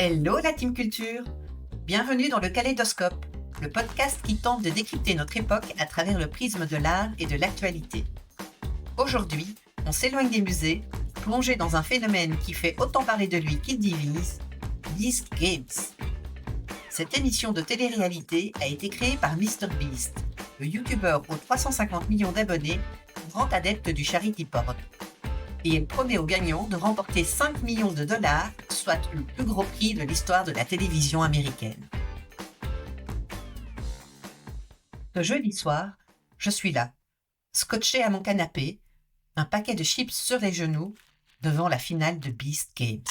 Hello la Team Culture! Bienvenue dans le Kaléidoscope, le podcast qui tente de décrypter notre époque à travers le prisme de l'art et de l'actualité. Aujourd'hui, on s'éloigne des musées, plongé dans un phénomène qui fait autant parler de lui qu'il divise, Beast Games. Cette émission de télé-réalité a été créée par MrBeast, le youtubeur aux 350 millions d'abonnés, grand adepte du charity porn. Et elle promet aux gagnants de remporter 5 millions de dollars, soit le plus gros prix de l'histoire de la télévision américaine. Ce jeudi soir, je suis là, scotché à mon canapé, un paquet de chips sur les genoux, devant la finale de Beast Games.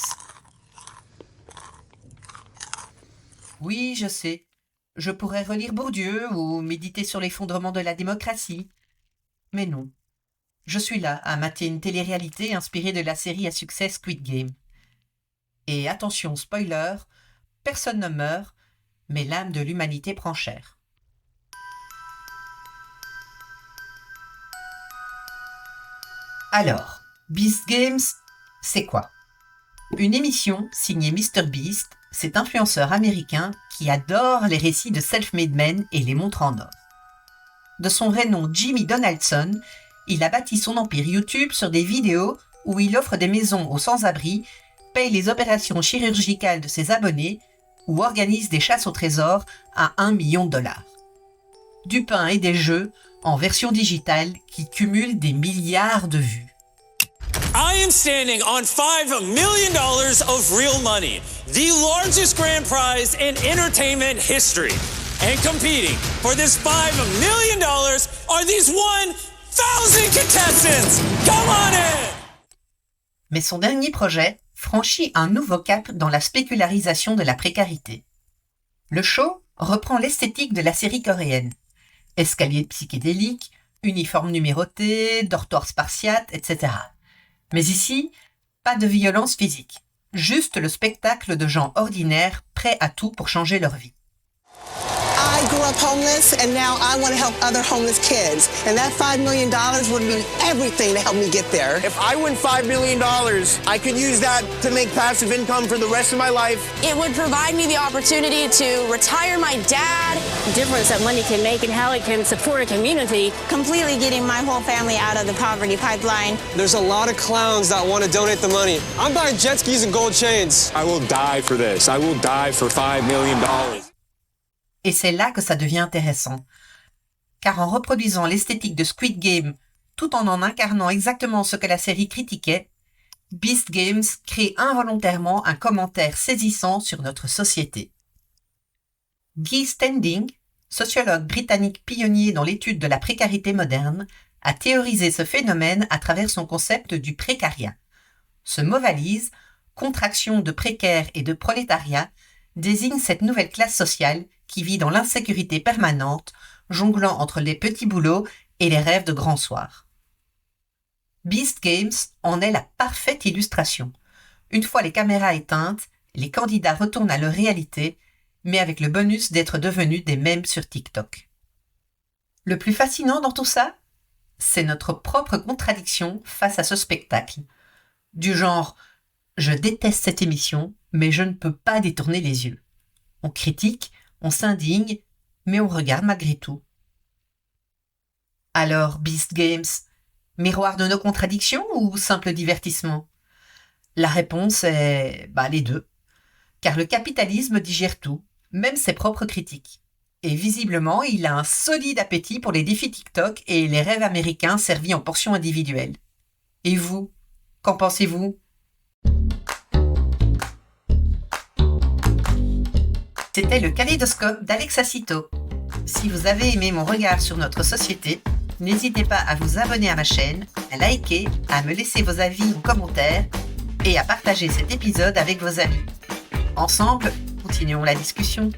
Oui, je sais, je pourrais relire Bourdieu ou méditer sur l'effondrement de la démocratie. Mais non. Je suis là à mater une télé-réalité inspirée de la série à succès Squid Game. Et attention, spoiler, personne ne meurt, mais l'âme de l'humanité prend cher. Alors, Beast Games, c'est quoi? Une émission signée MrBeast, cet influenceur américain qui adore les récits de self-made men et les montres en or. De son vrai nom Jimmy Donaldson, il a bâti son empire YouTube sur des vidéos où il offre des maisons aux sans-abri, paye les opérations chirurgicales de ses abonnés ou organise des chasses au trésor à 1 million de dollars. Du pain et des jeux en version digitale qui cumulent des milliards de vues. I am standing on $5 million of real money, the largest grand prize in entertainment history. And competing for this $5 million are these 1,000 contestants! Come on in! Mais son dernier projet franchit un nouveau cap dans la spécularisation de la précarité. Le show reprend l'esthétique de la série coréenne. Escalier psychédélique, uniforme numéroté, dortoir spartiate, etc. Mais ici, pas de violence physique. Juste le spectacle de gens ordinaires prêts à tout pour changer leur vie. I grew up homeless, and now I want to help other homeless kids. And that $5 million would mean everything to help me get there. If I win $5 million, I could use that to make passive income for the rest of my life. It would provide me the opportunity to retire my dad. The difference that money can make and how it can support a community. Completely getting my whole family out of the poverty pipeline. There's a lot of clowns that want to donate the money. I'm buying jet skis and gold chains. I will die for this. I will die for $5 million. Et c'est là que ça devient intéressant. Car en reproduisant l'esthétique de Squid Game, tout en incarnant exactement ce que la série critiquait, Beast Games crée involontairement un commentaire saisissant sur notre société. Guy Standing, sociologue britannique pionnier dans l'étude de la précarité moderne, a théorisé ce phénomène à travers son concept du précariat. Ce mot valise, contraction de précaire et de prolétariat, désigne cette nouvelle classe sociale qui vit dans l'insécurité permanente, jonglant entre les petits boulots et les rêves de grands soirs. Beast Games en est la parfaite illustration. Une fois les caméras éteintes, les candidats retournent à leur réalité, mais avec le bonus d'être devenus des mèmes sur TikTok. Le plus fascinant dans tout ça, c'est notre propre contradiction face à ce spectacle. Du genre « Je déteste cette émission, mais je ne peux pas détourner les yeux. » On critique, on s'indigne, mais on regarde malgré tout. Alors, Beast Games, miroir de nos contradictions ou simple divertissement? La réponse est les deux. Car le capitalisme digère tout, même ses propres critiques. Et visiblement, il a un solide appétit pour les défis TikTok et les rêves américains servis en portions individuelles. Et vous, qu'en pensez-vous? C'était le Kaléidoscope d'Alexa Cito. Si vous avez aimé mon regard sur notre société, n'hésitez pas à vous abonner à ma chaîne, à liker, à me laisser vos avis ou commentaires et à partager cet épisode avec vos amis. Ensemble, continuons la discussion.